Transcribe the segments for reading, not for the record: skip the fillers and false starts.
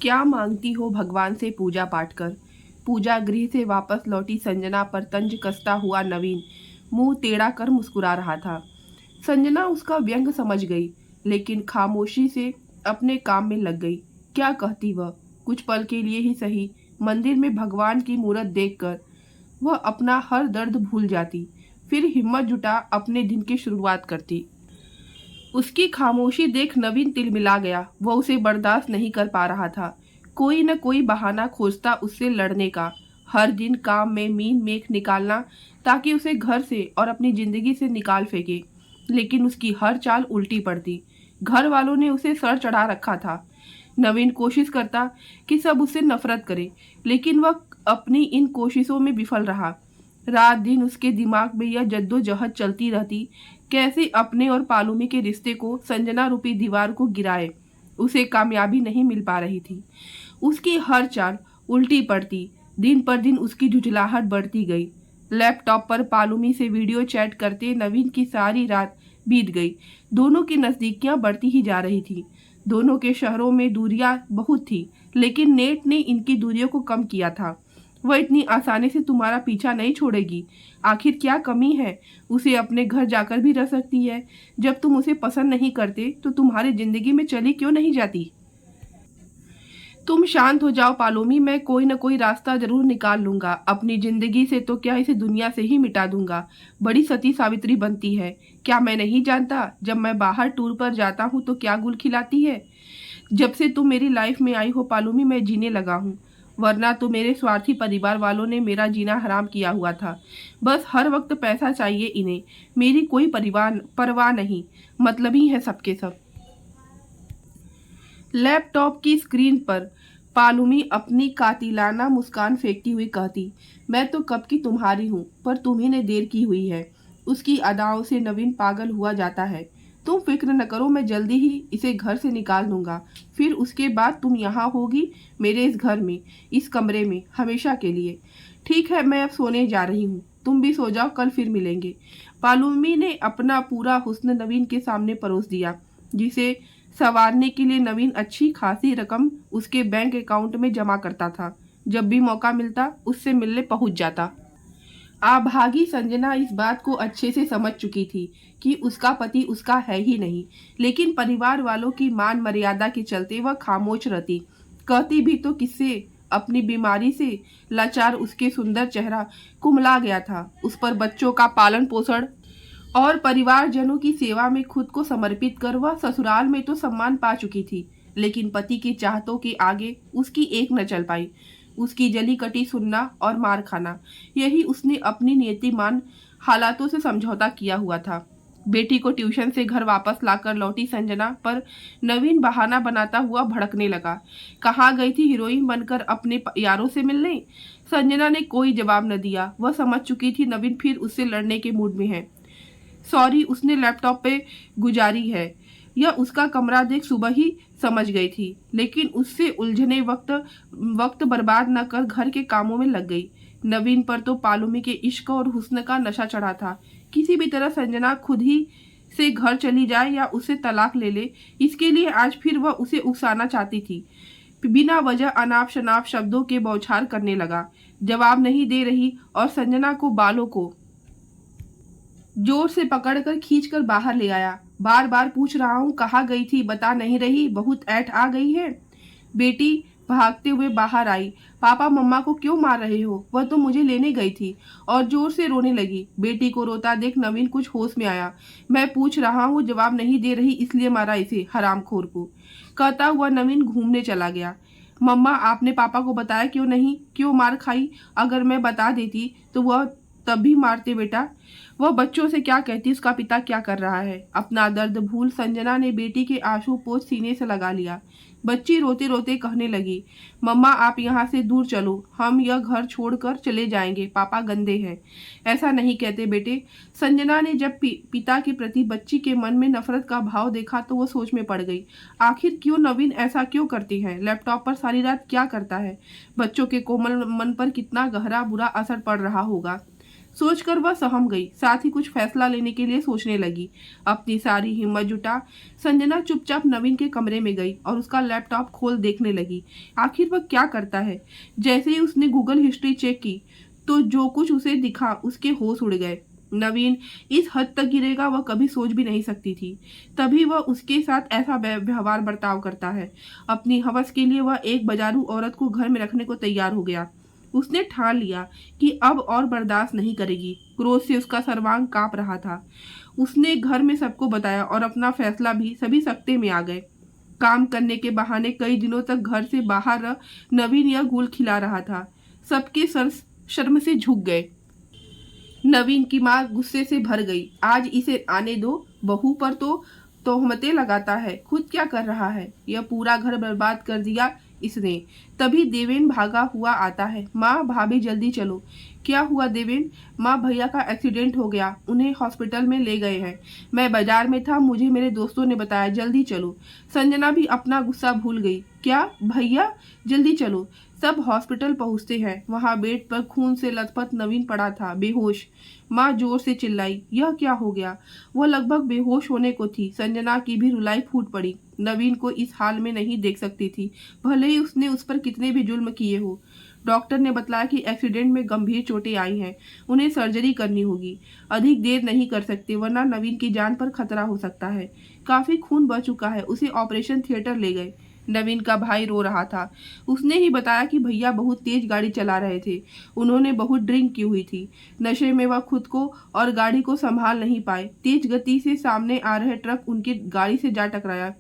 क्या मांगती हो भगवान से पूजा पाठ कर। पूजा गृह से वापस लौटी संजना पर तंज कसता हुआ नवीन मुंह टेढ़ा कर मुस्कुरा रहा था। संजना उसका व्यंग समझ गई, लेकिन खामोशी से अपने काम में लग गई। क्या कहती वह? कुछ पल के लिए ही सही, मंदिर में भगवान की मूरत देखकर वह अपना हर दर्द भूल जाती, फिर हिम्मत जुटा अपने दिन की शुरुआत करती। उसकी खामोशी देख नवीन तिलमिला गया। वह उसे बर्दाश्त नहीं कर पा रहा था। कोई न कोई बहाना खोजता उससे लड़ने का। हर दिन काम में मीन मेख निकालना ताकि उसे घर से और अपनी जिंदगी से निकाल फेंके। लेकिन उसकी हर चाल उल्टी पड़ती। घर वालों ने उसे सर चढ़ा रखा था। नवीन कोशिश करता कि सब उससे नफरत करे, लेकिन वह अपनी इन कोशिशों में विफल रहा। रात दिन उसके दिमाग में यह जद्दोजहद चलती रहती, कैसे अपने और पालूमी के रिश्ते को संजना रूपी दीवार को गिराए। उसे कामयाबी नहीं मिल पा रही थी। उसकी हर चाल उल्टी पड़ती। दिन पर दिन उसकी झुंझलाहट बढ़ती गई। लैपटॉप पर पालूमी से वीडियो चैट करते नवीन की सारी रात बीत गई। दोनों की नज़दीकियां बढ़ती ही जा रही थी। दोनों के शहरों में दूरियां बहुत थी, लेकिन नेट ने इनकी दूरियों को कम किया था। वह इतनी आसानी से तुम्हारा पीछा नहीं छोड़ेगी। आखिर क्या कमी है? उसे अपने घर जाकर भी रह सकती है। जब तुम उसे पसंद नहीं करते तो तुम्हारी जिंदगी में चली क्यों नहीं जाती? तुम शांत हो जाओ पालोमी, मैं कोई न कोई रास्ता जरूर निकाल लूंगा। अपनी जिंदगी से तो क्या, इसे दुनिया से ही मिटा दूंगा। बड़ी सती सावित्री बनती है। क्या मैं नहीं जानता जब मैं बाहर टूर पर जाता हूँ तो क्या गुल खिलाती है? जब से तुम मेरी लाइफ में आई हो पालोमी, मैं जीने लगा हूँ। वरना तो मेरे स्वार्थी परिवार वालों ने मेरा जीना हराम किया हुआ था। बस हर वक्त पैसा चाहिए इन्हें। मेरी कोई परिवार परवाह नहीं। मतलबी है सबके सब। लैपटॉप की स्क्रीन पर पालूमी अपनी कातिलाना मुस्कान फेंकती हुई कहती, मैं तो कब की तुम्हारी हूँ, पर तुम्ही ने देर की हुई है। उसकी अदाओं से नवीन पागल हुआ जाता है। तुम फिक्र न करो, मैं जल्दी ही इसे घर से निकाल दूंगा। फिर उसके बाद तुम यहाँ होगी, मेरे इस घर में, इस कमरे में, हमेशा के लिए। ठीक है, मैं अब सोने जा रही हूँ। तुम भी सो जाओ, कल फिर मिलेंगे। पालूमी ने अपना पूरा हुस्न नवीन के सामने परोस दिया, जिसे संवारने के लिए नवीन अच्छी खासी रकम उसके बैंक अकाउंट में जमा करता था। जब भी मौका मिलता उससे मिलने पहुंच जाता। अभागी संजना इस बात को अच्छे से समझ चुकी थी कि उसका पति उसका है ही नहीं, लेकिन परिवार वालों की मान मर्यादा के चलते वह खामोश रहती। कहती भी तो किससे? अपनी बीमारी से लाचार उसके सुंदर चेहरा कुमला गया था। उस पर बच्चों का पालन पोषण और परिवारजनों की सेवा में खुद को समर्पित कर वह ससुराल में तो सम्मान पा चुकी थी, लेकिन पति की चाहतों के आगे उसकी एक न चल पाई। उसकी जली कटी सुनना और मार खाना, यही उसने अपनी नीतिमान हालातों से समझौता किया हुआ था। बेटी को ट्यूशन से घर वापस लाकर लौटी संजना पर नवीन बहाना बनाता हुआ भड़कने लगा। कहाँ गई थी हीरोइन बनकर अपने यारों से मिलने? संजना ने कोई जवाब न दिया। वह समझ चुकी थी नवीन फिर उससे लड़ने के मूड में है। सॉरी उसने लैपटॉप पे गुजारी है। यह उसका कमरा देख सुबह ही समझ गई थी, लेकिन उससे उलझने वक्त बर्बाद न कर घर के कामों में लग गई। नवीन पर तो पालूमी के इश्क और हुस्न का नशा चढ़ा था। किसी भी तरह संजना खुद ही से घर चली जाए या उससे तलाक ले ले, इसके लिए आज फिर वह उसे उकसाना चाहती थी। बिना वजह अनाप शनाप शब्दों के बौछार करने लगा। जवाब नहीं दे रही और संजना को बालों को जोर से पकड़कर खींचकर बाहर ले आया। बार बार पूछ रहा हूँ कहाँ गई थी, बता नहीं रही, बहुत ऐठ आ गई है। बेटी भागते हुए बाहर आई। पापा मम्मा को क्यों मार रहे हो? वह तो मुझे लेने गई थी, और जोर से रोने लगी। बेटी को रोता देख नवीन कुछ होश में आया। मैं पूछ रहा हूँ, जवाब नहीं दे रही, इसलिए मारा इसे, हरामखोर को। कहता हुआ नवीन घूमने चला गया। मम्मा आपने पापा को बताया क्यों नहीं? क्यों मार खाई? अगर मैं बता देती तो वह तब भी मारते बेटा। वह बच्चों से क्या कहती, उसका पिता क्या कर रहा है? अपना दर्द भूल संजना ने बेटी के आंसू पोंछ सीने से लगा लिया। बच्ची रोते रोते कहने लगी, मम्मा आप यहाँ से दूर चलो, हम यह घर छोड़कर चले जाएंगे, पापा गंदे हैं। ऐसा नहीं कहते बेटे। संजना ने जब पिता के प्रति बच्ची के मन में नफरत का भाव देखा तो वो सोच में पड़ गई। आखिर क्यों नवीन ऐसा क्यों करते हैं? लैपटॉप पर सारी रात क्या करता है? बच्चों के कोमल मन पर कितना गहरा बुरा असर पड़ रहा होगा। सोचकर वह सहम गई, साथ ही कुछ फैसला लेने के लिए सोचने लगी। अपनी सारी हिम्मत जुटा संजना चुपचाप नवीन के कमरे में गई और उसका लैपटॉप खोल देखने लगी। आखिर वह क्या करता है। जैसे ही उसने गूगल हिस्ट्री चेक की तो जो कुछ उसे दिखा उसके होश उड़ गए। नवीन इस हद तक गिरेगा वह कभी सोच भी नहीं सकती थी। तभी वह उसके साथ ऐसा व्यवहार बर्ताव करता है। अपनी हवस के लिए वह एक बाजारू औरत को घर में रखने को तैयार हो गया। उसने ठान लिया कि अब और बर्दाश्त नहीं करेगी। क्रोध से उसका सर्वांग कांप रहा था। उसने घर में सबको बताया और अपना फैसला भी सभी सकते में आ गए। काम करने के बहाने कई दिनों तक घर से बाहर रह नवीन यह घूल खिला रहा था। सबके सर शर्म से झुक गए। नवीन की माँ गुस्से से भर गई। आज इसे आने दो, बहू पर तो तोहमतें लगाता है, खुद क्या कर रहा है। यह पूरा घर बर्बाद कर दिया इसने। तभी देवेन भागा हुआ आता है। माँ, भाभी जल्दी चलो। क्या हुआ देवेन? माँ, भैया का एक्सीडेंट हो गया, उन्हें हॉस्पिटल में ले गए हैं। मैं बाजार में था, मुझे मेरे दोस्तों ने बताया, जल्दी चलो। संजना भी अपना गुस्सा भूल गई। क्या भैया? जल्दी चलो। सब हॉस्पिटल पहुंचते हैं। वहां बेड पर खून से लथपथ नवीन पड़ा था, बेहोश। माँ जोर से चिल्लाई, यह क्या हो गया? वह लगभग बेहोश होने को थी। संजना की भी रुलाई फूट पड़ी। नवीन को इस हाल में नहीं देख सकती थी, भले ही उसने उस पर कितने भी जुल्म किए हो। डॉक्टर ने बताया कि एक्सीडेंट में गंभीर चोटें आई हैं, उन्हें सर्जरी करनी होगी। अधिक देर नहीं कर सकते वरना नवीन की जान पर खतरा हो सकता है। काफी खून बह चुका है, उसे ऑपरेशन थिएटर ले गए। नवीन का भाई रो रहा था। उसने ही बताया कि भैया बहुत तेज गाड़ी चला रहे थे, उन्होंने बहुत ड्रिंक की हुई थी। नशे में वह खुद को और गाड़ी को संभाल नहीं पाए। तेज गति से सामने आ रहे ट्रक उनकी गाड़ी से जा टकराया।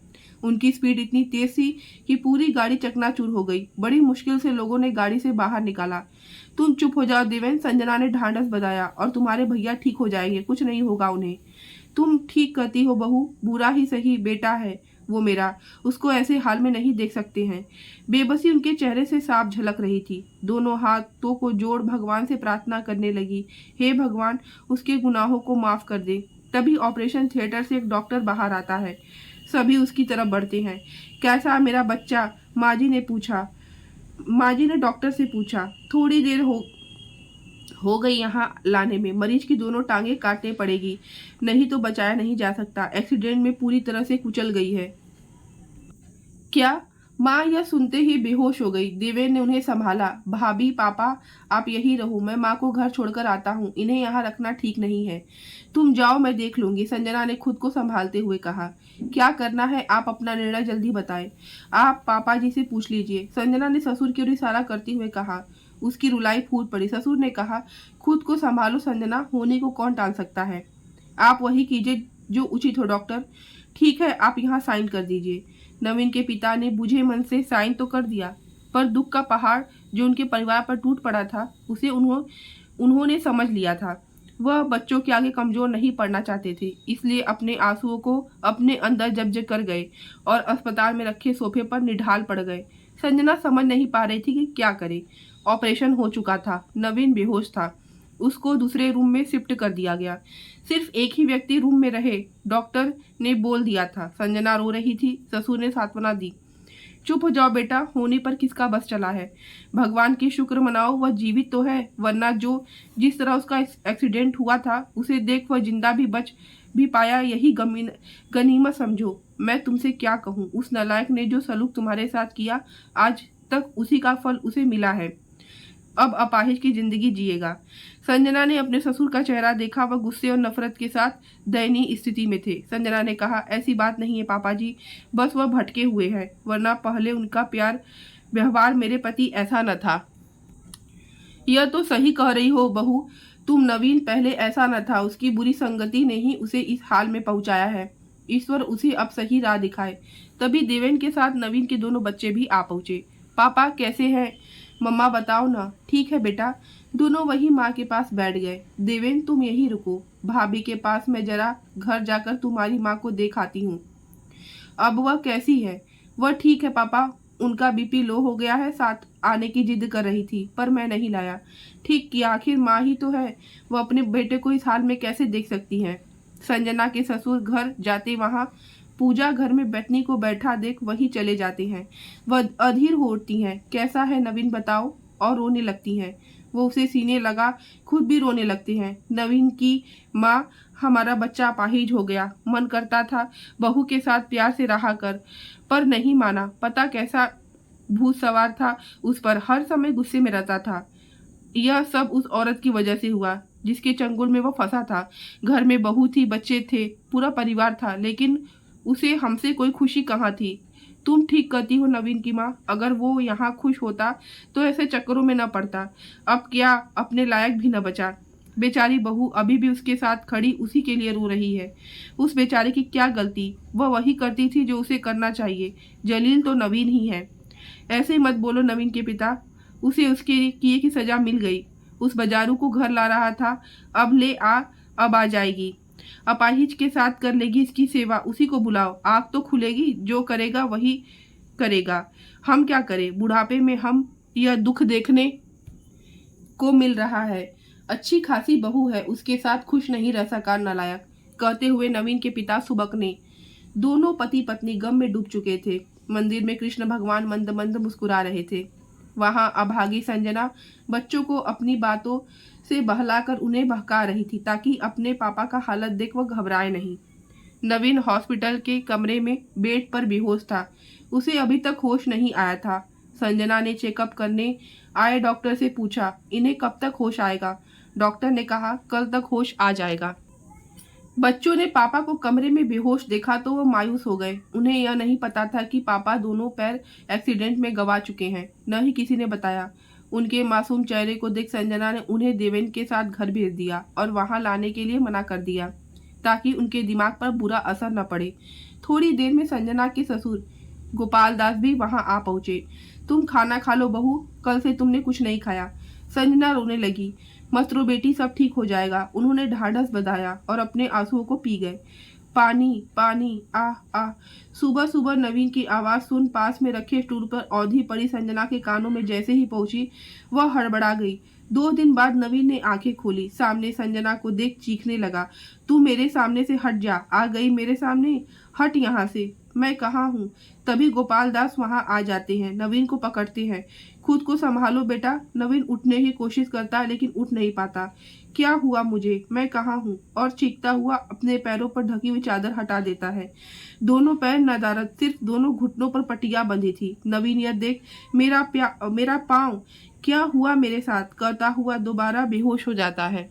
उनकी स्पीड इतनी तेज थी कि पूरी गाड़ी चकनाचूर हो गई। बड़ी मुश्किल से लोगों ने गाड़ी से बाहर निकाला। तुम चुप हो जाओ देवेन, संजना ने ढांढस बजाया, और तुम्हारे भैया ठीक हो जाएंगे, कुछ नहीं होगा उन्हें। तुम ठीक कहती हो बहू, बुरा ही सही बेटा है वो मेरा, उसको ऐसे हाल में नहीं देख सकते हैं। बेबसी उनके चेहरे से साफ झलक रही थी। दोनों हाथों को जोड़ भगवान से प्रार्थना करने लगी, हे भगवान, उसके गुनाहों को माफ कर दे। तभी ऑपरेशन थिएटर से एक डॉक्टर बाहर आता है। सभी उसकी तरफ बढ़ते हैं। कैसा मेरा बच्चा? माजी ने पूछा। माजी ने डॉक्टर से पूछा। थोड़ी देर हो गई यहाँ लाने में, मरीज की दोनों टांगे काटने पड़ेगी, नहीं तो बचाया नहीं जा सकता, एक्सीडेंट में पूरी तरह से कुचल गई है। क्या? माँ यह सुनते ही बेहोश हो गई। देवेन ने उन्हें संभाला। भाभी, पापा, आप यही रहो, मैं माँ को घर छोड़कर आता हूँ, इन्हें यहाँ रखना ठीक नहीं है। तुम जाओ, मैं देख लूंगी, संजना ने खुद को संभालते हुए कहा। क्या करना है, आप अपना निर्णय जल्दी बताएं। आप पापा जी से पूछ लीजिए, संजना ने ससुर की ओर इशारा करते हुए कहा। उसकी रुलाई फूट पड़ी। ससुर ने कहा, खुद को संभालो संजना, होने को कौन टाल सकता है। आप वही कीजिए जो उचित हो डॉक्टर। ठीक है, आप यहाँ साइन कर दीजिए। नवीन के पिता ने बुझे मन से साइन तो कर दिया, पर दुख का पहाड़ जो उनके परिवार पर टूट पड़ा था उसे उन्होंने समझ लिया था। वह बच्चों के आगे कमजोर नहीं पड़ना चाहते थे, इसलिए अपने आंसुओं को अपने अंदर जब्ज कर गए और अस्पताल में रखे सोफे पर निढाल पड़ गए। संजना समझ नहीं पा रही थी कि क्या करे। ऑपरेशन हो चुका था, नवीन बेहोश था, उसको दूसरे रूम में शिफ्ट कर दिया गया। सिर्फ एक ही व्यक्ति रूम में रहे, डॉक्टर ने बोल दिया था। संजना रो रही थी। ससुर ने सांत्वना दी। चुप हो जाओ बेटा, होने पर किसका बस चला है। भगवान की शुक्र मनाओ, वह जीवित तो है, वरना जिस तरह उसका एक्सीडेंट हुआ था उसे देख वह जिंदा भी बच भी पाया, यही गनीमत समझो। मैं तुमसे क्या कहूँ, उस नालायक ने जो सलूक तुम्हारे साथ किया, आज तक उसी का फल उसे मिला है। अब अपाहिज की जिंदगी जिएगा। संजना ने अपने ससुर का चेहरा देखा, वह गुस्से और नफरत के साथ दयनीय स्थिति में थे। संजना ने कहा, ऐसी बात नहीं है पापा जी, बस वह भटके हुए हैं, वरना पहले उनका प्यार व्यवहार मेरे प्रति ऐसा न था। यह तो सही कह रही हो बहू तुम, नवीन पहले ऐसा न था, उसकी बुरी संगति ने ही उसे इस हाल में पहुंचाया है। ईश्वर उसे अब सही राह दिखाए। तभी देवेन के साथ नवीन के दोनों बच्चे भी आ पहुंचे। पापा कैसे हैं? मम्मा बताओ ना। ठीक है बेटा। दोनों वही माँ के पास बैठ गए। देवेन तुम यही रुको, भाभी के पास मैं जरा घर जाकर तुम्हारी माँ को देख आती हूँ। अब वह कैसी है? वह ठीक है पापा, उनका बीपी लो हो गया है, साथ आने की जिद कर रही थी पर मैं नहीं लाया। ठीक किया, आखिर माँ ही तो है, वह अपने बेटे को इस हाल में कैसे देख सकती हैं। संजना के ससुर घर जाते वहाँ पूजा घर में बैठनी को बैठा देख वही चले जाते हैं। वह अधीर हो उठती हैं। कैसा है नवीन बताओ, और रोने लगती हैं। वो उसे सीने लगा खुद भी रोने लगते हैं। नवीन की माँ, हमारा बच्चा अपाहिज हो गया। मन करता था बहू के साथ प्यार से रहा कर, पर नहीं माना। पता कैसा भूत सवार था उस पर, हर समय गुस्से में रहता था। यह सब उस औरत की वजह से हुआ जिसके चंगुल में वो फंसा था। घर में बहू थी, बच्चे थे, पूरा परिवार था, लेकिन उसे हमसे कोई खुशी कहाँ थी। तुम ठीक कहती हो नवीन की माँ, अगर वो यहाँ खुश होता तो ऐसे चक्करों में न पड़ता। अब क्या अपने लायक भी न बचा। बेचारी बहू अभी भी उसके साथ खड़ी उसी के लिए रो रही है। उस बेचारे की क्या गलती, वह वही करती थी जो उसे करना चाहिए। जलील तो नवीन ही है। ऐसे मत बोलो नवीन के पिता, उसे उसके किए की सजा मिल गई। उस बाजारू को घर ला रहा था, अब आ जाएगी। अपाहिज के साथ कर लेगी इसकी सेवा, उसी को बुलाओ। आग तो खुलेगी, जो करेगा वही करेगा। हम क्या करें, बुढ़ापे में हम यह दुख देखने को मिल रहा है। अच्छी खासी बहू है, उसके साथ खुश नहीं रह सका नालायक, कहते हुए नवीन के पिता सुबकने। दोनों पति पत्नी गम में डूब चुके थे। मंदिर में कृष्ण भगवान मंद मंद मुस्कुरा रहे थे। वहां अभागी संजना बच्चों को अपनी बातों से बहलाकर उन्हें बहका रही थी ताकि अपने पापा का हालत देख वह घबराए नहीं। नवीन हॉस्पिटल के कमरे में बेड पर बेहोश था। उसे अभी तक होश नहीं आया था। संजना ने चेकअप करने आए डॉक्टर से पूछा, इन्हें कब तक होश आएगा। डॉक्टर ने कहा, कल तक होश आ जाएगा। बच्चों ने पापा को कमरे में बेहोश देखा तो वो मायूस हो गए। उन्हें यह नहीं पता था कि पापा दोनों पैर एक्सीडेंट में गंवा चुके हैं, न ही किसी ने बताया। उनके मासूम चेहरे को देख संजना ने उन्हें देवेन के साथ घर भेज दिया और वहां लाने के लिए मना कर दिया ताकि उनके दिमाग पर बुरा असर न पड़े। थोड़ी देर में संजना के ससुर गोपाल दास भी वहां आ पहुंचे। तुम खाना खा लो बहू, कल से तुमने कुछ नहीं खाया। संजना रोने लगी। मत रो बेटी, सब ठीक हो जाएगा। उन्होंने ढाढ़स बंधाया और अपने आंसुओं को पी गए। पानी पानी, आह आह। सुबह सुबह नवीन की आवाज सुन पास में रखे स्टूल पर औंधी पड़ी संजना के कानों में जैसे ही पहुंची, वह हड़बड़ा गई। 2 दिन बाद नवीन ने आंखें खोली। सामने संजना को देख चीखने लगा, तू मेरे सामने से हट जा। आ गई मेरे सामने, हट यहाँ से। मैं कहाँ हूँ। तभी गोपाल दास वहां आ जाते हैं, नवीन को पकड़ते हैं। खुद को संभालो बेटा। नवीन उठने की कोशिश करता है लेकिन उठ नहीं पाता। क्या हुआ मुझे, मैं कहाँ हूँ, और चीखता हुआ अपने पैरों पर ढकी हुई चादर हटा देता है। दोनों पैर नदारद, सिर्फ दोनों घुटनों पर पट्टियां बंधी थी। नवीन यह देख, मेरा पाँव, क्या हुआ मेरे साथ, कहता हुआ दोबारा बेहोश हो जाता है।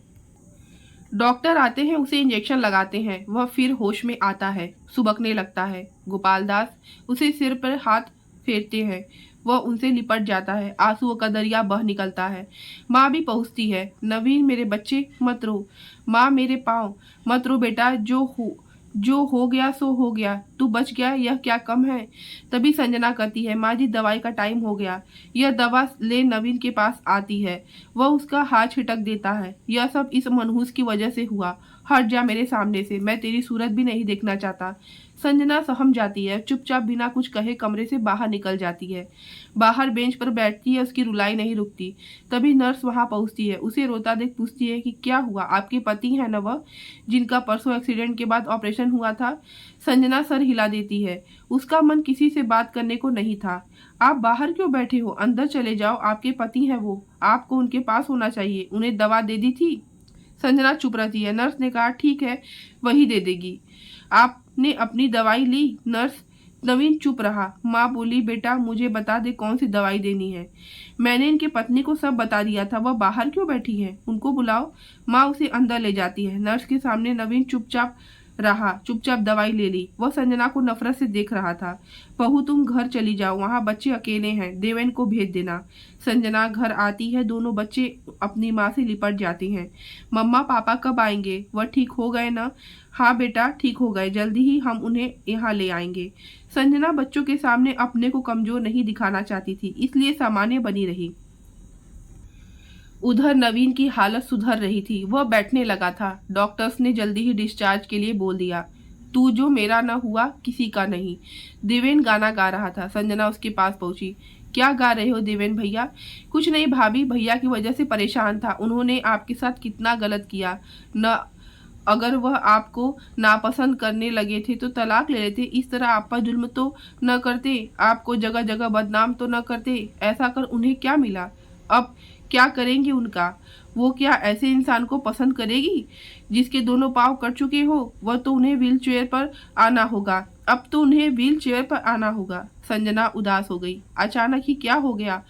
डॉक्टर आते हैं, उसे इंजेक्शन लगाते हैं, वह फिर होश में आता है, सुबकने लगता है। गोपाल दास उसे सिर पर हाथ फेरते हैं। वह उनसे लिपट जाता है, आंसुओं का दरिया बह निकलता है। माँ भी पहुँचती है। नवीन मेरे बच्चे मत रो। माँ मेरे पाँव, मत रो बेटा, जो हो गया सो हो गया, तू बच गया, यह क्या कम है। तभी संजना कहती है, माँ जी दवाई का टाइम हो गया। यह दवा ले नवीन के पास आती है। वह उसका हाथ छिटक देता है। यह सब इस मनहूस की वजह से हुआ। हट जा मेरे सामने से, मैं तेरी सूरत भी नहीं देखना चाहता। संजना सहम जाती है, चुपचाप बिना कुछ कहे कमरे से बाहर निकल जाती है। बाहर बेंच पर बैठती है, उसकी रुलाई नहीं रुकती। तभी नर्स वहां पहुंचती है। उसे रोता देख पूछती है कि क्या हुआ, आपके पति हैं न वह, जिनका परसों एक्सीडेंट के बाद ऑपरेशन हुआ था। संजना सर हिला देती है। उसका मन किसी से बात करने को नहीं था। आप बाहर क्यों बैठे हो, अंदर चले जाओ, आपके पति हैं वो, आपको उनके पास होना चाहिए। उन्हें दवा दे दी थी। संजना चुप रहती है। नर्स ने कहा, ठीक है, वही दे देगी। आपने अपनी दवाई ली। नवीन चुप रहा। माँ बोली, बेटा मुझे बता दे कौन सी दवाई देनी है। मैंने इनकी पत्नी को सब बता दिया था, वह बाहर क्यों बैठी है, उनको बुलाओ। माँ उसे अंदर ले जाती है। नर्स के सामने नवीन चुपचाप दवाई ले ली। वह संजना को नफरत से देख रहा था। बहू तुम घर चली जाओ, वहाँ बच्चे अकेले हैं, देवेन को भेज देना। संजना घर आती है। दोनों बच्चे अपनी माँ से लिपट जाते हैं। मम्मा पापा कब आएंगे, वह ठीक हो गए ना। हाँ बेटा ठीक हो गए, जल्दी ही हम उन्हें यहाँ ले आएंगे। संजना बच्चों के सामने अपने को कमजोर नहीं दिखाना चाहती थी, इसलिए सामान्य बनी रही। उधर नवीन की हालत सुधर रही थी। वह बैठने लगा था। डॉक्टर्स ने जल्दी ही डिस्चार्ज के लिए बोल दिया। तू जो मेरा न हुआ किसी का नहीं। देवेन गाना गा रहा था। संजना उसके पास पहुंची। क्या गा रहे हो देवेन भैया। कुछ नहीं भाभी, भैया की वजह से परेशान था। उन्होंने आपके साथ कितना गलत किया न। अगर वह आपको नापसंद करने लगे थे तो तलाक ले लेते। इस तरह आप पर जुल्म तो न करते, आपको जगह जगह बदनाम तो न करते। ऐसा कर उन्हें क्या मिला। अब क्या करेंगे उनका? वो क्या ऐसे इंसान को पसंद करेगी जिसके दोनों पाँव कट चुके हो? वह तो उन्हें व्हीलचेयर पर आना होगा। अब तो उन्हें व्हीलचेयर पर आना होगा। संजना उदास हो गई। अचानक ही क्या हो गया?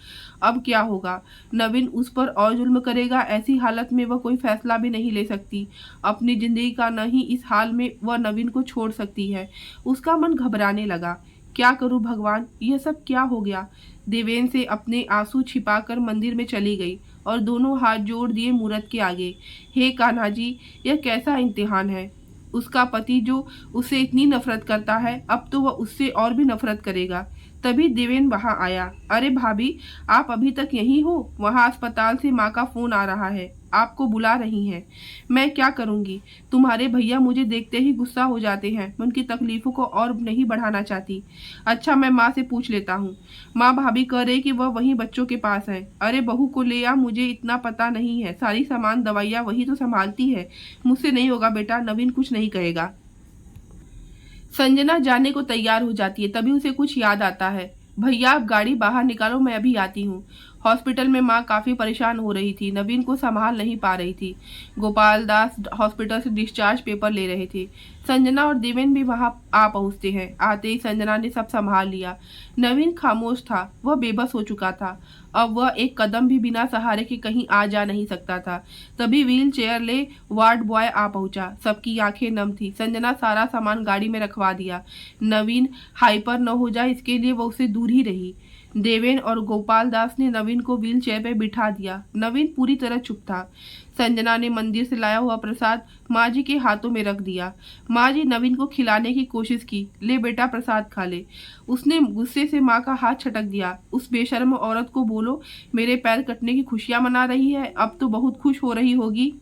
अब क्या होगा? नवीन उस पर और जुल्म करेगा। ऐसी हालत में वह कोई फैसला भी नहीं ले सकती। अपनी जिंदगी का नहीं इस हाल में वह नवीन को छोड़ सकती है। उसका मन घबराने लगा। क्या करूं भगवान, यह सब क्या हो गया? देवेन से अपने आंसू छिपाकर मंदिर में चली गई और दोनों हाथ जोड़ दिए मूरत के आगे। हे कान्हा जी, यह कैसा इम्तिहान है? उसका पति जो उससे इतनी नफरत करता है, अब तो वह उससे और भी नफरत करेगा। तभी देवेन वहां आया। अरे भाभी, आप अभी तक यहीं हो? वहां अस्पताल से माँ का फोन आ रहा है, आपको बुला रही हैं। मैं क्या करूंगी? तुम्हारे भैया मुझे देखते ही गुस्सा हो जाते हैं। मैं उनकी तकलीफों को और नहीं बढ़ाना चाहती। अच्छा, मैं माँ से पूछ लेता हूँ। माँ, भाभी कह रही कि वह वहीं बच्चों के पास है। अरे बहू को ले आ, मुझे इतना पता नहीं है। सारी सामान दवाइयाँ वही तो संभालती है। मुझसे नहीं होगा बेटा, नवीन कुछ नहीं कहेगा। संजना जाने को तैयार हो जाती है। तभी उसे कुछ याद आता है। भैया आप गाड़ी बाहर निकालो, मैं अभी आती हूँ। हॉस्पिटल में माँ काफी परेशान हो रही थी। नवीन को संभाल नहीं पा रही थी। गोपाल दास हॉस्पिटल से डिस्चार्ज पेपर ले रहे थे। संजना और देवेन भी वहां आ पहुंचते हैं। आते ही संजना ने सब संभाल लिया। नवीन खामोश था। वह बेबस हो चुका था। अब वह एक कदम भी बिना सहारे के कहीं आ जा नहीं सकता था। तभी व्हील चेयर ले वार्ड बॉय आ पहुंचा। सबकी आंखें नम थी। संजना सारा सामान गाड़ी में रखवा दिया। नवीन हाइपर न हो जाए इसके लिए वह उससे दूर ही रही। देवेन और गोपाल दास ने नवीन को व्हील चेयर पर बिठा दिया। नवीन पूरी तरह चुप था। संजना ने मंदिर से लाया हुआ प्रसाद माँ जी के हाथों में रख दिया। माँ जी नवीन को खिलाने की कोशिश की। ले बेटा, प्रसाद खा ले। उसने गुस्से से माँ का हाथ छटक दिया। उस बेशर्म औरत को बोलो मेरे पैर कटने की खुशियां मना रही है। अब तो बहुत खुश हो रही होगी।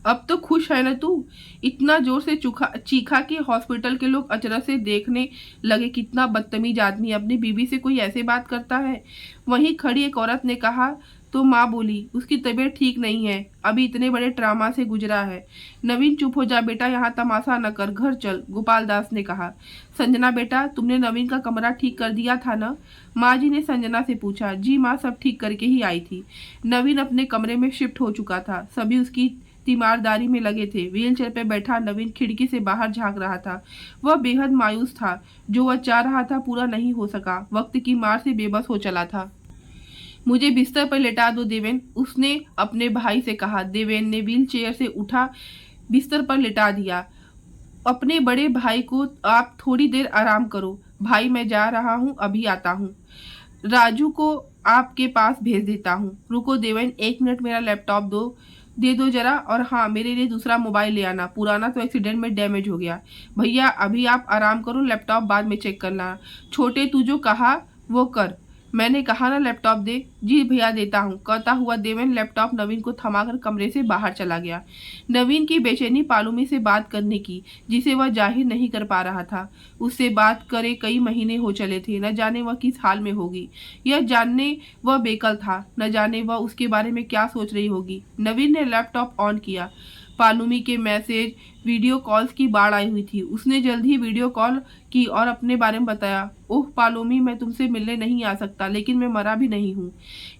अब तो खुश है ना तू? इतना जोर से चीखा कि हॉस्पिटल के लोग अचरज से देखने लगे। कितना बदतमीज आदमी, अपनी बीवी से कोई ऐसे बात करता है। वहीं खड़ी एक औरत ने कहा। तो माँ बोली उसकी तबीयत ठीक नहीं है, अभी इतने बड़े ट्रामा से गुजरा है। नवीन चुप हो जा बेटा, यहाँ तमाशा न कर, घर चल, गोपाल दास ने कहा। संजना बेटा, तुमने नवीन का कमरा ठीक कर दिया था ना? माँ जी ने संजना से पूछा। जी माँ, सब ठीक करके ही आई थी। नवीन अपने कमरे में शिफ्ट हो चुका था। सभी उसकी तीमारदारी में लगे थे। व्हीलचेयर पर बैठा नवीन खिड़की से बाहर झांक रहा था। वह बेहद मायूस था। जो वह चाह रहा था पूरा नहीं हो सका। वक्त की मार से बेबस हो चला था। मुझे बिस्तर पर लेटा दो देवेन, उसने अपने भाई से कहा। देवेन ने व्हील चेयर से उठा, बिस्तर पर लेटा दिया। अपने बड़े भाई को आप थोड़ी देर आराम करो। भाई मैं जा रहा हूँ, अभी आता हूँ। राजू को आपके पास भेज देता हूँ। रुको देवेन, 1 मिनट, मेरा लैपटॉप दे दो जरा। और हाँ, मेरे लिए दूसरा मोबाइल ले आना, पुराना तो एक्सीडेंट में डैमेज हो गया। भैया अभी आप आराम करो, लैपटॉप बाद में चेक करना। छोटे तू जो कहा वो कर। मैंने कहा ना लैपटॉप दे। जी भैया देता हूँ, कहता हुआ देवेन लैपटॉप नवीन को थमाकर कमरे से बाहर चला गया। नवीन की बेचैनी पालूमी से बात करने की, जिसे वह जाहिर नहीं कर पा रहा था। उससे बात करे कई महीने हो चले थे। न जाने वह किस हाल में होगी, यह जानने वह बेकल था। न जाने वह उसके बारे में क्या सोच रही होगी। नवीन ने लैपटॉप ऑन किया। पालूमी के मैसेज, वीडियो कॉल्स की बाढ़ आई हुई थी। उसने जल्द ही वीडियो कॉल की और अपने बारे में बताया। ओह पालूमी, मैं तुमसे मिलने नहीं आ सकता, लेकिन मैं मरा भी नहीं हूँ।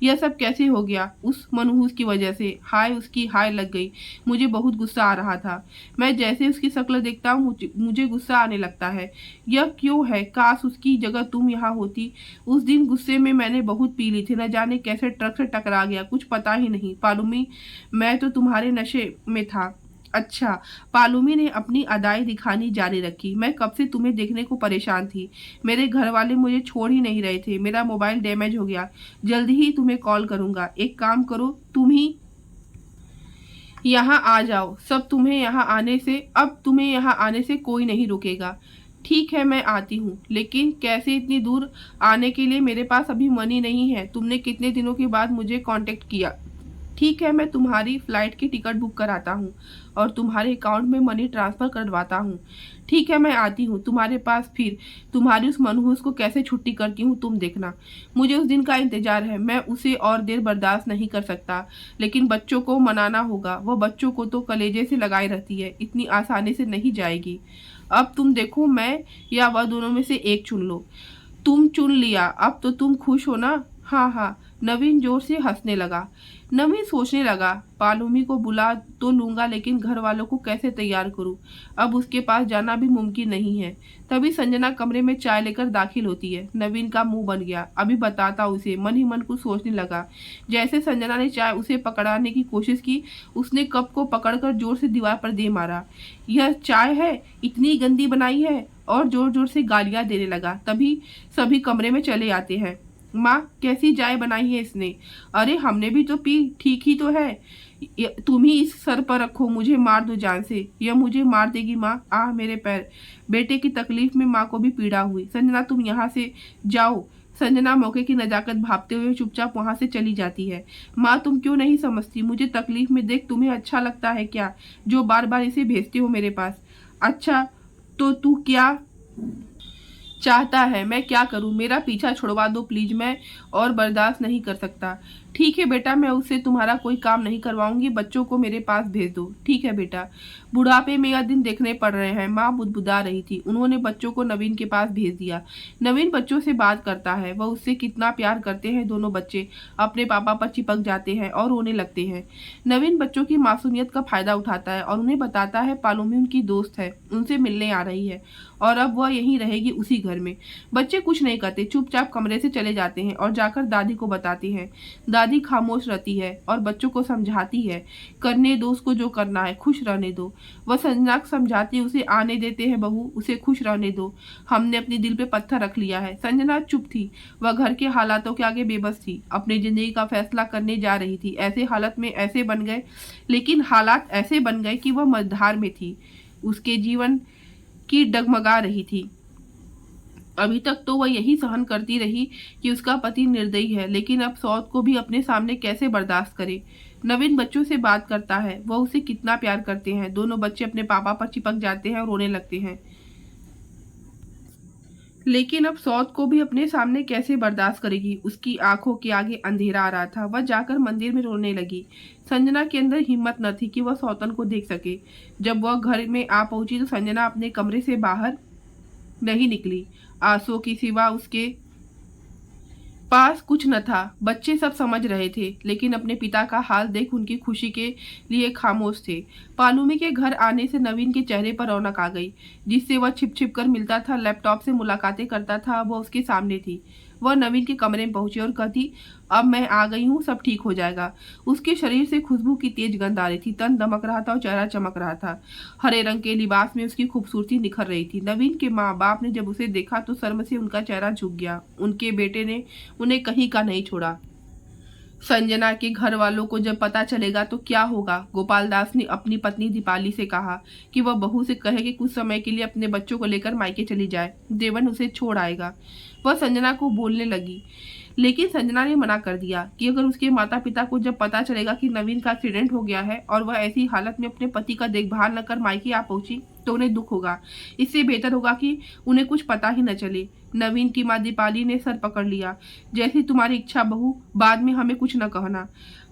यह सब कैसे हो गया? उस मनहूस की वजह से। हाय, उसकी हाय लग गई। मुझे बहुत गुस्सा आ रहा था। मैं जैसे उसकी शक्ल देखता हूँ मुझे गुस्सा आने लगता है। यह क्यों है? काश उसकी जगह तुम यहाँ होती। उस दिन गुस्से में मैंने बहुत पी ली थी। न जाने कैसे ट्रक से टकरा गया, कुछ पता ही नहीं। पालूमी, मैं तो तुम्हारे नशे में था। अच्छा। पालूमी ने अपनी अदाएं दिखानी जारी रखी। मैं कब से तुम्हें देखने को परेशान थी। मेरे घर वाले मुझे छोड़ ही नहीं रहे थे। मेरा मोबाइल डैमेज हो गया। जल्दी ही तुम्हें कॉल करूंगा। एक काम करो, तुम ही यहाँ आ जाओ। अब तुम्हें यहाँ आने से कोई नहीं रुकेगा। ठीक है, मैं आती हूँ, लेकिन कैसे? इतनी दूर आने के लिए मेरे पास अभी मनी नहीं है। तुमने कितने दिनों के बाद मुझे कांटेक्ट किया। ठीक है, मैं तुम्हारी फ्लाइट की टिकट बुक कराता हूँ और तुम्हारे अकाउंट में मनी ट्रांसफर करवाता हूँ। ठीक है, मैं आती हूँ तुम्हारे पास। फिर तुम्हारी उस मनहूस को कैसे छुट्टी करती हूँ तुम देखना। मुझे उस दिन का इंतजार है। मैं उसे और देर बर्दाश्त नहीं कर सकता। लेकिन बच्चों को मनाना होगा। वह बच्चों को तो कलेजे से लगाए रहती है, इतनी आसानी से नहीं जाएगी। अब तुम देखो, मैं या वह दोनों में से एक चुन लो। तुम चुन लिया, अब तो तुम खुश हो ना? हाँ हाँ, नवीन जोर से हंसने लगा। नवीन सोचने लगा, पालूमी को बुला तो लूंगा लेकिन घर वालों को कैसे तैयार करूं। अब उसके पास जाना भी मुमकिन नहीं है। तभी संजना कमरे में चाय लेकर दाखिल होती है। नवीन का मुंह बन गया। अभी बताता उसे, मन ही मन कुछ सोचने लगा। जैसे संजना ने चाय उसे पकड़ाने की कोशिश की, उसने कप को पकड़कर जोर से दीवार पर दे मारा। यह चाय है, इतनी गंदी बनाई है, और जोर जोर से गालियां देने लगा। तभी सभी कमरे में चले आते हैं। माँ, कैसी चाय बनाई है इसने? अरे हमने भी तो पी, ठीक ही तो है। तुम ही इस सर पर रखो, मुझे मार दो जान से। यह मुझे मार देगी माँ। आह मेरे पैर। बेटे की तकलीफ में माँ को भी पीड़ा हुई। संजना तुम यहाँ से जाओ। संजना मौके की नजाकत भापते हुए चुपचाप वहां से चली जाती है। माँ तुम क्यों नहीं समझती, मुझे तकलीफ में देख तुम्हें अच्छा लगता है क्या, जो बार बार इसे भेजते हो मेरे पास? अच्छा तो तू क्या चाहता है मैं क्या करूं? मेरा पीछा छुड़वा दो प्लीज, मैं और बर्दाश्त नहीं कर सकता। ठीक है बेटा, मैं उससे तुम्हारा कोई काम नहीं करवाऊंगी, बच्चों को मेरे पास भेज दो। ठीक है बेटा। बुढ़ापे में यह दिन देखने पड़ रहे हैं। माँ बुदबुदा रही थी। उन्होंने बच्चों को नवीन के पास भेज दिया। नवीन बच्चों से बात करता है। वह उससे कितना प्यार करते हैं। दोनों बच्चे अपने पापा पर चिपक जाते हैं और रोने लगते हैं। नवीन बच्चों की मासूमियत का फायदा उठाता है और उन्हें बताता है पालूमी उनकी दोस्त है, उनसे मिलने आ रही है और अब वह यहीं रहेगी उसी घर में। बच्चे कुछ नहीं करते, चुपचाप कमरे से चले जाते हैं और जाकर दादी को बताते हैं। दादी खामोश रहती है और बच्चों को समझाती है, करने दो उसको जो करना है, खुश रहने दो। वह संजना को समझाती है, उसे आने देते हैं बहू, उसे खुश रहने दो। हमने अपने दिल पे पत्थर रख लिया है। संजना चुप थी। वह घर के हालातों के आगे बेबस थी। अपनी जिंदगी का फैसला करने जा रही थी। ऐसे हालत में ऐसे बन गए, लेकिन हालात ऐसे बन गए कि वह मझधार में थी। उसके जीवन की डगमगा रही थी। अभी तक तो वह यही सहन करती रही कि उसका पति निर्दयी है, लेकिन अब सौत को भी अपने सामने कैसे बर्दाश्त करे। नवीन बच्चों से बात करता है। वह उसे कितना प्यार करते हैं। दोनों बच्चे अपने पापा पर चिपक जाते हैं और रोने लगते हैं। लेकिन अब सौत को भी अपने सामने कैसे बर्दाश्त करेगी। उसकी आंखों के आगे अंधेरा आ रहा था। वह जाकर मंदिर में रोने लगी। संजना के अंदर हिम्मत न थी कि वह सौतन को देख सके। जब वह घर में आ पहुंची तो संजना अपने कमरे से बाहर नहीं निकली। आंसुओं की सिवा उसके पास कुछ न था। बच्चे सब समझ रहे थे, लेकिन अपने पिता का हाल देख उनकी खुशी के लिए खामोश थे। पालूमी के घर आने से नवीन के चेहरे पर रौनक आ गई। जिससे वह छिप छिप कर मिलता था, लैपटॉप से मुलाकातें करता था, वह उसके सामने थी। वह नवीन के कमरे में पहुंची और कहती, अब मैं आ गई हूँ, सब ठीक हो जाएगा। उसके शरीर से खुशबू की तेज गंध आ रही थी। तन दमक रहा था और चेहरा चमक रहा था। हरे रंग के लिबास में उसकी खूबसूरती निखर रही थी। नवीन के माँ बाप ने जब उसे देखा तो शर्म से उनका चेहरा झुक गया। उनके बेटे ने उन्हें कहीं का नहीं छोड़ा। संजना के घर वालों को जब पता चलेगा तो क्या होगा? गोपाल दास ने अपनी पत्नी दीपाली से कहा कि वह बहू से कहे कि कुछ समय के लिए अपने बच्चों को लेकर मायके चली जाए, देवन उसे छोड़ आएगा। वह संजना को बोलने लगी, लेकिन संजना ने मना कर दिया कि अगर उसके माता पिता को जब पता चलेगा कि नवीन का एक्सीडेंट हो गया है और वह ऐसी हालत में अपने पति का देखभाल न कर मायके आ पहुंची तो उन्हें दुख होगा। इससे बेहतर होगा कि उन्हें कुछ पता ही न चले। नवीन की माँ दीपाली ने सर पकड़ लिया। जैसी तुम्हारी इच्छा बहू, बाद में हमें कुछ न कहना।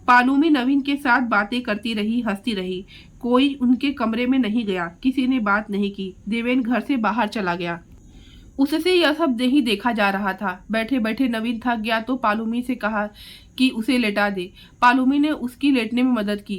पालूमी नवीन के साथ बातें करती रही, हंसती रही। कोई उनके कमरे में नहीं गया, किसी ने बात नहीं की। देवेन घर से बाहर चला गया। उससे यह सब नहीं देखा जा रहा था। बैठे बैठे नवीन थक गया तो पालूमी से कहा कि उसे लेटा दे। पालूमी ने उसकी लेटने में मदद की।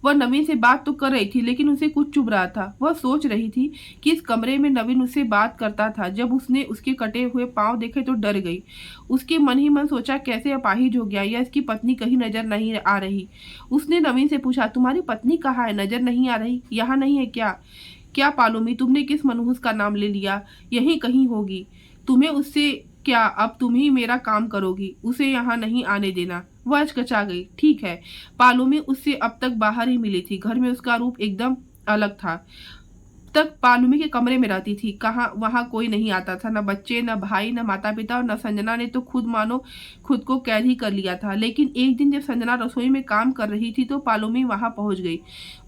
वह नवीन से बात तो कर रही थी, लेकिन उसे कुछ चुभ रहा था। वह सोच रही थी कि इस कमरे में नवीन उससे बात करता था। जब उसने उसके कटे हुए पांव देखे तो डर गई। उसके मन ही मन सोचा, कैसे अपाहिज हो गया, या इसकी पत्नी कहीं नजर नहीं आ रही। उसने नवीन से पूछा, तुम्हारी पत्नी कहाँ है? नजर नहीं आ रही? यहाँ नहीं है क्या? क्या पालूमी, तुमने किस मनहूस का नाम ले लिया? यहीं कहीं होगी। तुम्हें उससे क्या? अब तुम ही मेरा काम करोगी, उसे यहाँ नहीं आने देना। वह अचकचा गई। ठीक है। पालूमी उससे अब तक बाहर ही मिली थी। घर में उसका रूप एकदम अलग था। तक पालूमी के कमरे में रहती थी। कहाँ वहां कोई नहीं आता था, न बच्चे, न भाई, न माता पिता और न संजना ने तो खुद मानो खुद को कैद ही कर लिया था। लेकिन एक दिन जब संजना रसोई में काम कर रही थी तो पालूमी वहां पहुंच गई।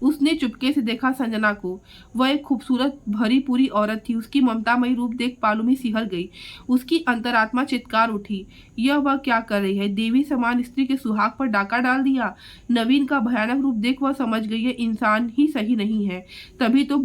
उसने चुपके से देखा संजना को। वह एक खूबसूरत भरी पूरी औरत थी। उसकी ममतामयी रूप देख पालूमी सिहर गई। उसकी अंतरात्मा चित्कार उठी। यह वह क्या कर रही है? देवी समान स्त्री के सुहाग पर डाका डाल दिया। नवीन का भयानक रूप देख वह समझ गई है, इंसान ही सही नहीं है। तभी तो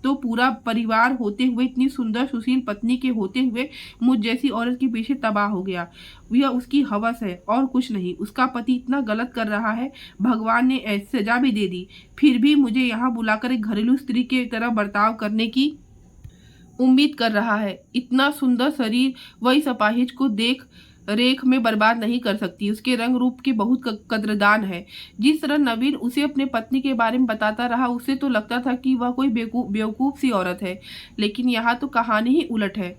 तो पूरा परिवार होते हुए, इतनी सुंदर सुशील पत्नी के होते हुए मुझ जैसी औरत के पीछे तबाह हो गया। यह उसकी हवस है और कुछ नहीं। उसका पति इतना गलत कर रहा है, भगवान ने ऐसी सजा भी दे दी, फिर भी मुझे यहाँ बुलाकर एक घरेलू स्त्री की तरह बर्ताव करने की उम्मीद कर रहा है। इतना सुंदर शरीर वह इस अपाहिज को देख रेख में बर्बाद नहीं कर सकती। उसके रंग रूप के बहुत कद्रदान है। जिस तरह नवीन उसे अपने पत्नी के बारे में बताता रहा, उसे तो लगता था कि वह कोई बेवकूफ सी औरत है, लेकिन यहाँ तो कहानी ही उलट है।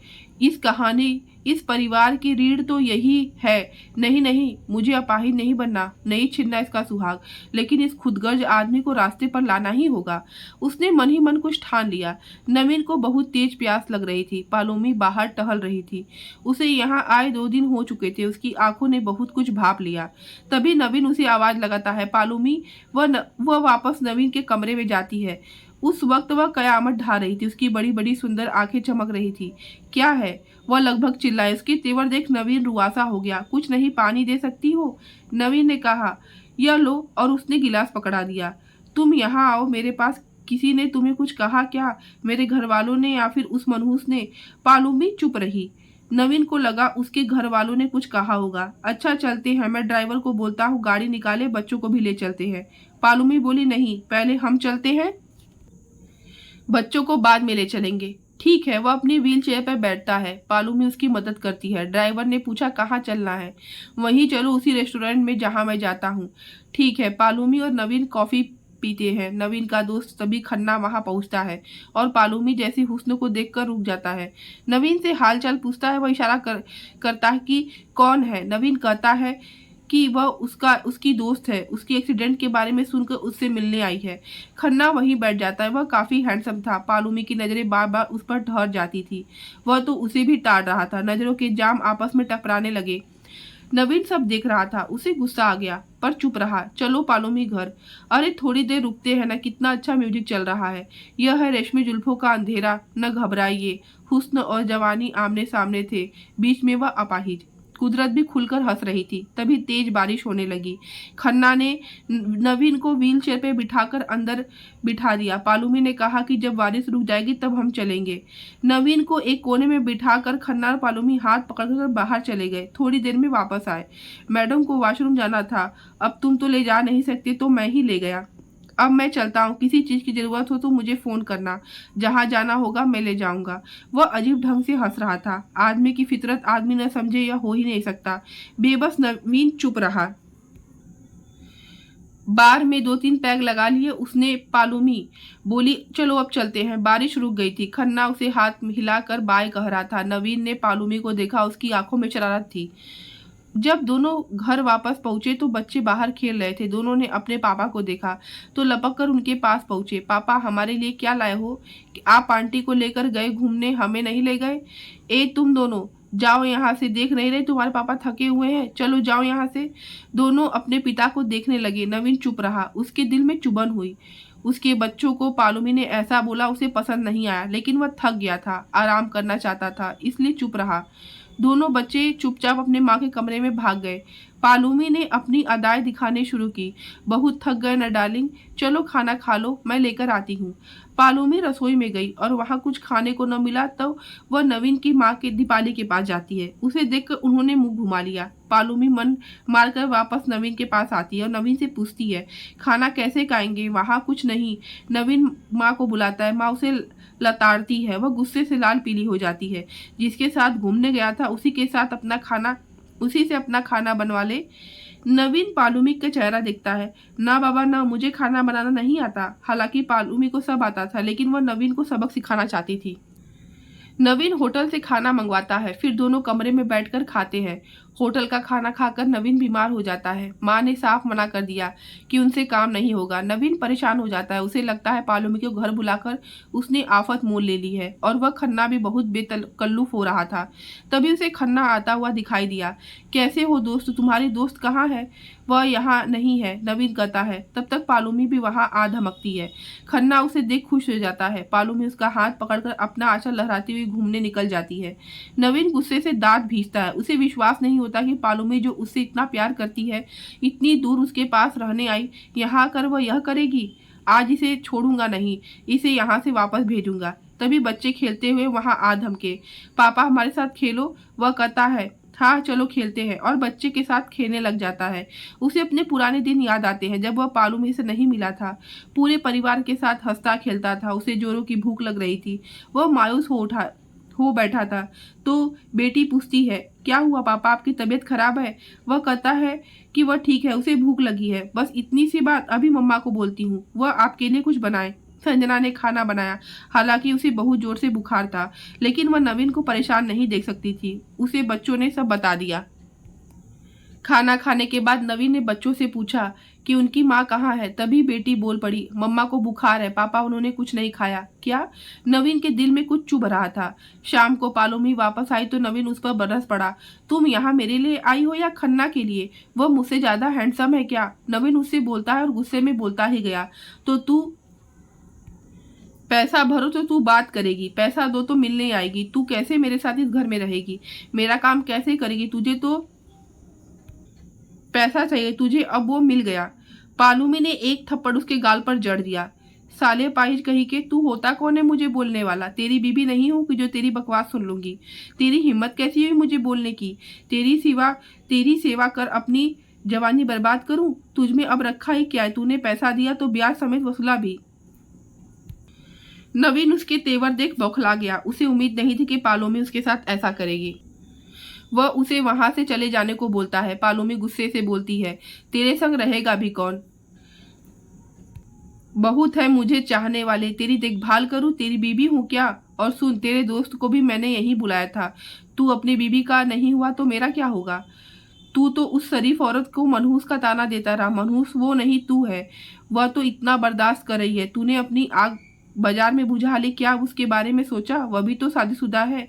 इस परिवार की रीढ़ तो यही है। नहीं नहीं, मुझे अपाहिज नहीं बनना, नहीं छीनना इसका सुहाग, लेकिन इस खुदगर्ज आदमी को रास्ते पर लाना ही होगा। उसने मन ही मन कुछ ठान लिया। नवीन को बहुत तेज प्यास लग रही थी। पालोमी बाहर टहल रही थी। उसे यहाँ आए 2 दिन हो चुके थे। उसकी आंखों ने बहुत कुछ भाप लिया। तभी नवीन उसे आवाज लगाता है, पालोमी। वह वापस नवीन के कमरे में जाती है। उस वक्त वह कयामत ढा रही थी। उसकी बड़ी बड़ी सुंदर आंखें चमक रही थी। क्या है? वह लगभग चिल्लाए। उसके तेवर देख नवीन रुआसा हो गया। कुछ नहीं, पानी दे सकती हो? नवीन ने कहा। यह लो, और उसने गिलास पकड़ा दिया। तुम यहाँ आओ मेरे पास। किसी ने तुम्हें कुछ कहा क्या? मेरे घर वालों ने या फिर उस मनहूस ने? पालूमी चुप रही। नवीन को लगा उसके घर वालों ने कुछ कहा होगा। अच्छा चलते हैं, मैं ड्राइवर को बोलता हूँ गाड़ी निकाले, बच्चों को भी ले चलते हैं। पालूमी बोली, नहीं, पहले हम चलते हैं, बच्चों को बाद में ले चलेंगे। ठीक है। वह अपनी व्हील चेयर पर बैठता है। पालूमी उसकी मदद करती है। ड्राइवर ने पूछा, कहाँ चलना है? वहीं चलो, उसी रेस्टोरेंट में जहाँ मैं जाता हूँ। ठीक है। पालूमी और नवीन कॉफी पीते हैं। नवीन का दोस्त तभी खन्ना वहां पहुंचता है और पालूमी जैसी हुस्न को देखकर रुक जाता है। नवीन से हालचाल पूछता है। वह इशारा करता है कि कौन है। नवीन कहता है कि वह उसकी दोस्त है। उसकी एक्सीडेंट के बारे में सुनकर उससे मिलने आई है। खन्ना वहीं बैठ जाता है। वह काफी हैंडसम था। पालूमी की नजरें बार बार उस पर ठहर जाती थी। वह तो उसे भी ताड़ रहा था। नजरों के जाम आपस में टकराने लगे। नवीन सब देख रहा था। उसे गुस्सा आ गया, पर चुप रहा। चलो पालूमी घर। अरे थोड़ी देर रुकते हैं ना, कितना अच्छा म्यूजिक चल रहा है। यह है रेशमी जुल्फों का अंधेरा। न घबराइए। हुस्न और जवानी आमने सामने थे, बीच में वह अपाहिज। कुदरत भी खुलकर हंस रही थी। तभी तेज बारिश होने लगी। खन्ना ने नवीन को व्हील चेयर पे बिठाकर अंदर बिठा दिया। पालूमी ने कहा कि जब बारिश रुक जाएगी तब हम चलेंगे। नवीन को एक कोने में बिठाकर खन्ना और पालूमी हाथ पकड़कर बाहर चले गए। थोड़ी देर में वापस आए। मैडम को वॉशरूम जाना था। अब तुम तो ले जा नहीं सकते, तो मैं ही ले गया। अब मैं चलता हूँ। किसी चीज की जरूरत हो तो मुझे फोन करना। जहाँ जाना होगा मैं ले जाऊंगा। वह अजीब ढंग से हंस रहा था। आदमी की फितरत आदमी न समझे, यह हो ही नहीं सकता। बेबस नवीन चुप रहा। बार में 2-3 पैग लगा लिए उसने। पालूमी बोली, चलो अब चलते हैं। बारिश रुक गई थी। खन्ना उसे हाथ हिलाकर बाय कह रहा था। नवीन ने पालूमी को देखा। उसकी आंखों में शरारत थी। जब दोनों घर वापस पहुंचे तो बच्चे बाहर खेल रहे थे। दोनों ने अपने पापा को देखा तो लपक कर उनके पास पहुंचे। पापा, हमारे लिए क्या लाए हो? आप आंटी को लेकर गए घूमने, हमें नहीं ले गए? ए तुम दोनों जाओ यहाँ से। देख नहीं रहे तुम्हारे पापा थके हुए हैं? चलो जाओ यहाँ से। दोनों अपने पिता को देखने लगे। नवीन चुप रहा। उसके दिल में चुभन हुई। उसके बच्चों को पालूमी ने ऐसा बोला उसे पसंद नहीं आया, लेकिन वह थक गया था, आराम करना चाहता था, इसलिए चुप रहा। दोनों बच्चे चुपचाप अपने माँ के कमरे में भाग गए। पालूमी ने अपनी अदाएं दिखाने शुरू की। बहुत थक गए न डार्लिंग? चलो खाना खा लो, मैं लेकर आती हूँ। पालूमी रसोई में गई और वहां कुछ खाने को न मिला तो वह नवीन की माँ के दीपाली के पास जाती है। उसे देखकर उन्होंने मुंह घुमा लिया। पालूमी मन मारकर वापस नवीन के पास आती है और नवीन से पूछती है, खाना कैसे खाएंगे? वहां कुछ नहीं। नवीन माँ को बुलाता है। माँ उसे लताड़ती है। वह गुस्से से लाल पीली हो जाती है। जिसके साथ घूमने गया था उसी से अपना खाना बनवा ले। नवीन पालूमी का चेहरा देखता है। ना बाबा ना, मुझे खाना बनाना नहीं आता। हालांकि पालूमी को सब आता था, लेकिन वह नवीन को सबक सिखाना चाहती थी। नवीन होटल से खाना मंगवाता है। फिर दोनों कमरे में बैठकर खाते हैं। होटल का खाना खाकर नवीन बीमार हो जाता है। माँ ने साफ मना कर दिया कि उनसे काम नहीं होगा। नवीन परेशान हो जाता है। उसे लगता है पालूमी को घर बुलाकर उसने आफत मोल ले ली है और वह खन्ना भी बहुत बेतकल्लुफ हो रहा था। तभी उसे खन्ना आता हुआ दिखाई दिया। कैसे हो दोस्त? तुम्हारी दोस्त कहाँ है? वह यहाँ नहीं है, नवीन कहता है। तब तक पालूमी भी वहां आ धमकती है। खन्ना उसे देख खुश हो जाता है। पालूमी उसका हाथ पकड़कर अपना आंचल लहराती हुई घूमने निकल जाती है। नवीन गुस्से से दांत भींचता है। उसे विश्वास नहीं होता कि पालूमी जो उससे इतना प्यार करती है, इतनी दूर उसके पास रहने आई, यहाँ आकर वह यह करेगी। आज इसे छोड़ूंगा नहीं, इसे यहाँ से वापस भेजूंगा। तभी बच्चे खेलते हुए वहां आ धमके, पापा हमारे साथ खेलो। वह कहता है हाँ चलो खेलते हैं, और बच्चे के साथ खेलने लग जाता है। उसे अपने पुराने दिन याद आते हैं जब वह पालूमी से नहीं मिला था, पूरे परिवार के साथ हंसता खेलता था। उसे जोरों की भूख लग रही थी, वह मायूस हो बैठा था। तो बेटी पूछती है क्या हुआ पापा, आपकी तबीयत खराब है? वह कहता है कि वह ठीक है, उसे भूख लगी है, बस इतनी सी बात, अभी मम्मा को बोलती हूँ वह आपके लिए कुछ बनाए। संजना ने खाना बनाया। हालांकि उसे बहुत जोर से बुखार था, लेकिन वह नवीन को परेशान नहीं देख सकती थी। उसे बच्चों ने सब बता दिया। खाना खाने के बाद नवीन ने बच्चों से पूछा कि उनकी माँ कहाँ है। तभी बेटी बोल पड़ी, मम्मा को बुखार है पापा, उन्होंने कुछ नहीं खाया। क्या? नवीन के दिल में कुछ चुभ रहा था। शाम को पालूमी वापस आई तो नवीन उस पर बरस पड़ा, तुम यहाँ मेरे लिए आई हो या खन्ना के लिए? वह मुझसे ज्यादा हैंडसम है क्या? नवीन उससे बोलता है और गुस्से में बोलता ही गया, तो तू पैसा भरो तो तू बात करेगी, पैसा दो तो मिलने आएगी। तू कैसे मेरे साथ इस घर में रहेगी? मेरा काम कैसे करेगी? तुझे तो पैसा चाहिए तुझे, अब वो मिल गया। पालूमी ने एक थप्पड़ उसके गाल पर जड़ दिया। साले पाइज कही के, तू होता कौन है मुझे बोलने वाला? तेरी बीबी नहीं हूं कि जो तेरी बकवास सुन लूंगी। तेरी हिम्मत कैसी हुई मुझे बोलने की? तेरी सेवा कर अपनी जवानी बर्बाद करूं? तुझ में अब रखा ही क्या है? तूने पैसा दिया तो ब्याज समेत वसूला भी। नवीन उसके तेवर देख बौखला गया। उसे उम्मीद नहीं थी कि पालूमी उसके साथ ऐसा करेगी। वह उसे वहां से चले जाने को बोलता है। पालूमी गुस्से से बोलती है, तेरे संग रहेगा भी कौन? बहुत है मुझे चाहने वाले, तेरी देखभाल करूं, तेरी बीबी हूं क्या? और सुन, तेरे दोस्त को भी मैंने यही बुलाया था। तू अपनी बीबी का नहीं हुआ तो मेरा क्या होगा? तू तो उस शरीफ औरत को मनहूस का ताना देता रहा। मनहूस वो नहीं तू है, वह तो इतना बर्दाश्त कर रही है। तूने अपनी आग बाजार में बुझा ली, क्या उसके बारे में सोचा? वह भी तो शादीशुदा है।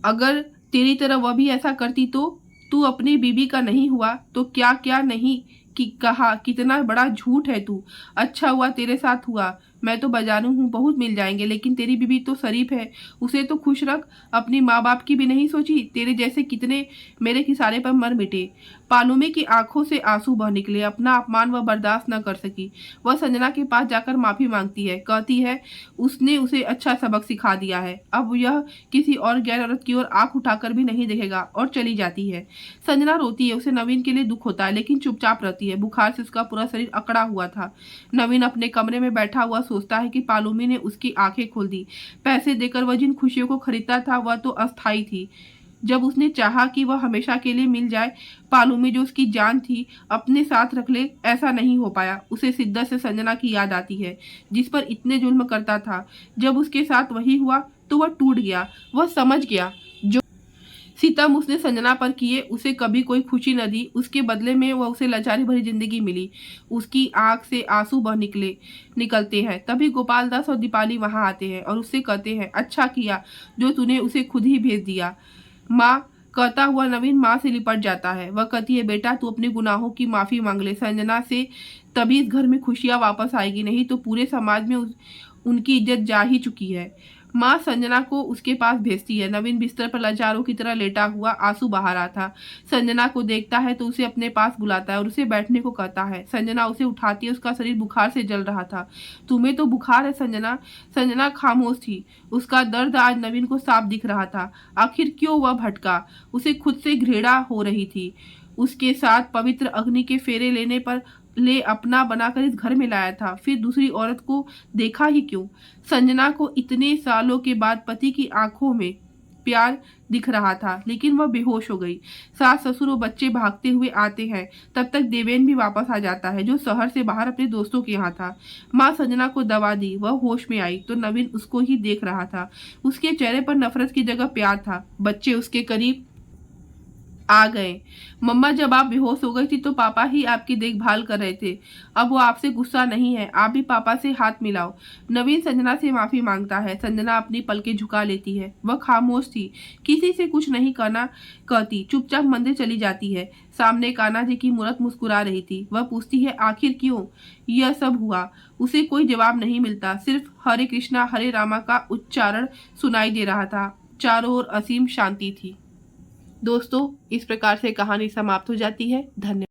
अगर तेरी तरह वह भी ऐसा करती तो? तू अपनी बीबी का नहीं हुआ तो क्या क्या नहीं कि कहा, कितना बड़ा झूठ है तू। अच्छा हुआ तेरे साथ हुआ, मैं तो बाजारू हूँ, बहुत मिल जाएंगे, लेकिन तेरी बीबी तो शरीफ है, उसे तो खुश रख। अपनी माँ बाप की भी नहीं सोची? तेरे जैसे कितने मेरे किसारे पर मर मिटे। पालूमी की आंखों से आंसू बह निकले। अपना अपमान वह बर्दाश्त न कर सकी। वह संजना के पास जाकर माफी मांगती है, कहती है उसने उसे अच्छा सबक सिखा दिया है, अब यह किसी और गैर औरत की ओर आंख उठाकर भी नहीं देखेगा, और चली जाती है। संजना रोती है। उसे नवीन के लिए दुख होता है, लेकिन चुपचाप रहती है। बुखार से उसका पूरा शरीर अकड़ा हुआ था। नवीन अपने कमरे में बैठा हुआ सोचता है कि पालूमी ने उसकी आंखें खोल दी। पैसे देकर वह जिन खुशियों को खरीदता था वह तो अस्थायी थी। जब उसने चाहा कि वह हमेशा के लिए मिल जाए, पालूमी जो उसकी जान थी अपने साथ रख ले, ऐसा नहीं हो पाया। उसे शिद्दत से संजना की याद आती है, जिस पर इतने जुल्म करता था। जब उसके साथ वही हुआ तो वह टूट गया। वह समझ गया जो सितम उसने संजना पर किए उसे कभी कोई खुशी न दी, उसके बदले में वह उसे लाचारी भरी जिंदगी मिली। उसकी आंख से आंसू बह निकलते हैं। तभी गोपाल दास और दीपाली वहां आते हैं और उससे कहते हैं, अच्छा किया जो तूने उसे खुद ही भेज दिया। माँ कहता हुआ नवीन माँ से लिपट जाता है। वह कहती है, बेटा तू अपने गुनाहों की माफी मांग ले संजना से, तभी इस घर में खुशियां वापस आएगी, नहीं तो पूरे समाज में उनकी इज्जत जा ही चुकी है। माँ संजना को उसके पास भेजती है। नवीन बिस्तर पर लाचारों की तरह लेटा हुआ आंसू बहा रहा था। संजना को देखता है तो उसे अपने पास बुलाता है और उसे बैठने को कहता है। संजना उसे उठाती है। उसका शरीर बुखार से जल रहा था। तुम्हें तो बुखार है संजना? संजना खामोश थी। उसका दर्द आज नवीन को साफ दिख रहा था। आखिर क्यों वह भटका? उसे खुद से घृणा हो रही थी। उसके साथ पवित्र अग्नि के फेरे लेने पर ले अपना बनाकर इस घर में लाया था, फिर दूसरी औरत को देखा ही क्यों? संजना को इतने सालों के बाद पति की आंखों में प्यार दिख रहा था, लेकिन वह बेहोश हो गई। सास ससुर और बच्चे भागते हुए आते हैं। तब तक देवेन भी वापस आ जाता है, जो शहर से बाहर अपने दोस्तों के यहाँ था। माँ संजना को दवा दी। वह होश में आई तो नवीन उसको ही देख रहा था। उसके चेहरे पर नफरत की जगह प्यार था। बच्चे उसके करीब आ गए। मम्मा जब आप बेहोश हो गई थी तो पापा ही आपकी देखभाल कर रहे थे। अब वो आपसे गुस्सा नहीं है, आप भी पापा से हाथ मिलाओ। नवीन संजना से माफी मांगता है। संजना अपनी पलकें झुका लेती है। वह खामोश थी, किसी से कुछ नहीं कहती, चुपचाप मंदिर चली जाती है। सामने कान्हा जी की मूरत मुस्कुरा रही थी। वह पूछती है, आखिर क्यों यह सब हुआ? उसे कोई जवाब नहीं मिलता, सिर्फ हरे कृष्णा हरे रामा का उच्चारण सुनाई दे रहा था। चारों ओर असीम शांति थी। दोस्तों, इस प्रकार से कहानी समाप्त हो जाती है। धन्यवाद।